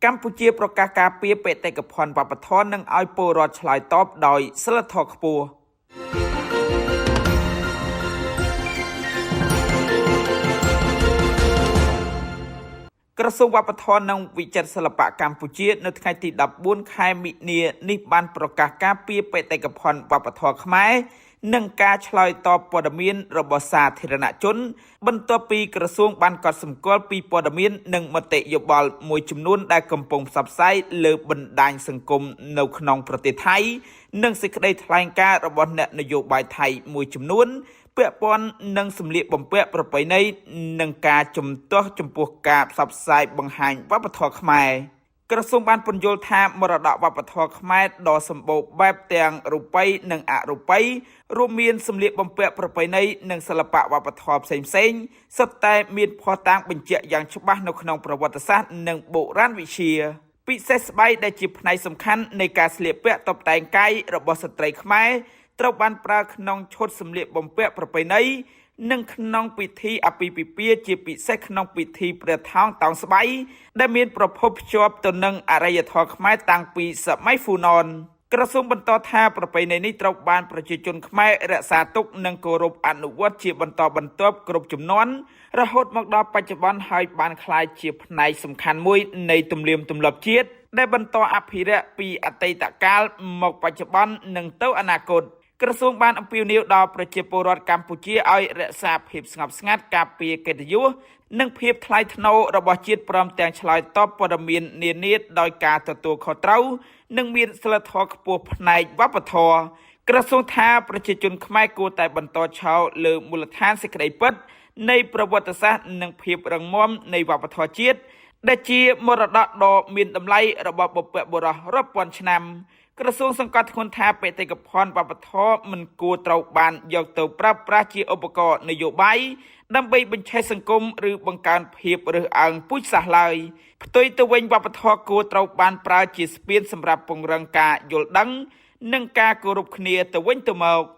កម្ពុជាប្រកាសការពារបេតិកភណ្ឌវប្បធម៌និងឲ្យពលរដ្ឋឆ្លើយតបដោយសិលធម៌ខ្ពស់ក្រសួងវប្បធម៌និងវិចិត្រសិល្បៈកម្ពុជានៅថ្ងៃទី14ខែមិនិនានេះបានប្រកាសការពារបេតិកភណ្ឌវប្បធម៌ខ្មែរនិងការឆ្លើយតបព័ត៌មានរបស់សាធារណជនបន្ទាប់ពីក្រសួងបានកត់សម្គាល់ពីព័ត៌មាននិងមតិយោបល់មួយចំនួនដែលកំពុងផ្សព្វផ្សាយលើបណ្ដាញសង្គមនៅក្នុងប្រទេសថៃនិងសេចក្តីថ្លែងការណ៍របស់អ្នកនយោបាយថៃមួយចំនួនពាក់ព័ន្ធនឹងសម្លៀកបំពាក់ប្រពៃណីនិងការជំទាស់ចំពោះការផ្សព្វផ្សាយបង្ហាញវប្បធម៌ខ្មែរក្រសួងបានពន្យល់ថាមរតកវប្បធម៌ខ្មែរដ៏សម្បូរបែបទាំងរូបិយនិងអរូបិយរួមមានសម្លៀកបំពាក់ប្រពៃណីនិងសិល្បៈវប្បធម៌ផ្សេងៗសុទ្ធតែមានភស្តុតាងបញ្ជាក់យ៉ាងច្បាស់នៅក្នុងប្រវត្តិសាស្ត្រនិងបុរាណវិទ្យាពិសេសស្បែកដែលជាផ្នែកសំខាន់នៃការស្លៀកពាក់តុបតែងកាយរបស់ស្ត្រីខ្មែរត្រូវបានប្រើក្នុងឈុតសម្លៀកបំពាក់ប្រពៃណីនិងក្នុងពិធីអាពាហ៍ពិពាហ៍ជាពិសេសក្នុងពិធីព្រះថោងតោងស្បៃដែលមានប្រភពភ្ជាប់ទៅនឹងអរិយធម៌ខ្មែរតាំងពីសម័យហ្វូណនក្រសួងបន្តថាប្រពៃណីនេះត្រូវបានប្រជាជនខ្មែររក្សាទុកនិងគោរពអនុវត្តជាបន្តបន្ទាប់គ្រប់ជំនាន់រហូតមកដល់បច្ចុប្បន្នហើយបានក្លាយជាផ្នែកសំខាន់មួយនៃទំនៀមទម្លាប់ជាតិដែលបន្តអភិរក្សពីអតីតកាលមកបច្ចុប្បន្ននិងទៅអនាគតក្រសួងបានអំពាវនាវដល់ប្រជាពលរដ្ឋកម្ពុជាឲ្យរក្សាភាពស្ងប់ស្ងាត់ការពារកិត្តិយសនិងភាពថ្លៃថ្នូររបស់ជាតិព្រមទាំងឆ្លើយតបព័ត៌មាននានាដោយការទទួលខុសត្រូវនិងមានសីលធម៌ខ្ពស់ផ្នែកវប្បធម៌ក្រសួងថាប្រជាជនខ្មែរគួរតែបន្តឆោតលើមូលដ្ឋានសេចក្តីពិតនៃប្រវត្តិសាស្ត្រនិងភាពរឹងមាំនៃវប្បធម៌ជាតិដែលជាមរតកដ៏មានតម្លៃរបស់បុព្វបុរសរាប់ពាន់ឆ្នាំក្រសួងសង្កត់ធ្ងន់ថាបេតិកភណ្ឌវប្បធម៌មិនគួរត្រូវបានយកទៅប្រើប្រាស់ជាឧបករណ៍នយោបាយដើម្បីបញ្ឆេះសង្គមឬបង្កើនភាពរើសអើងពូជសាសន៍ឡើយផ្ទុយទៅវិញវប្បធម៌គួរត្រូវបានប្រើជាស្ពានសម្រាប់ពង្រឹងការយល់ដឹងនិងការគោរពគ្នាទៅវិញទៅមក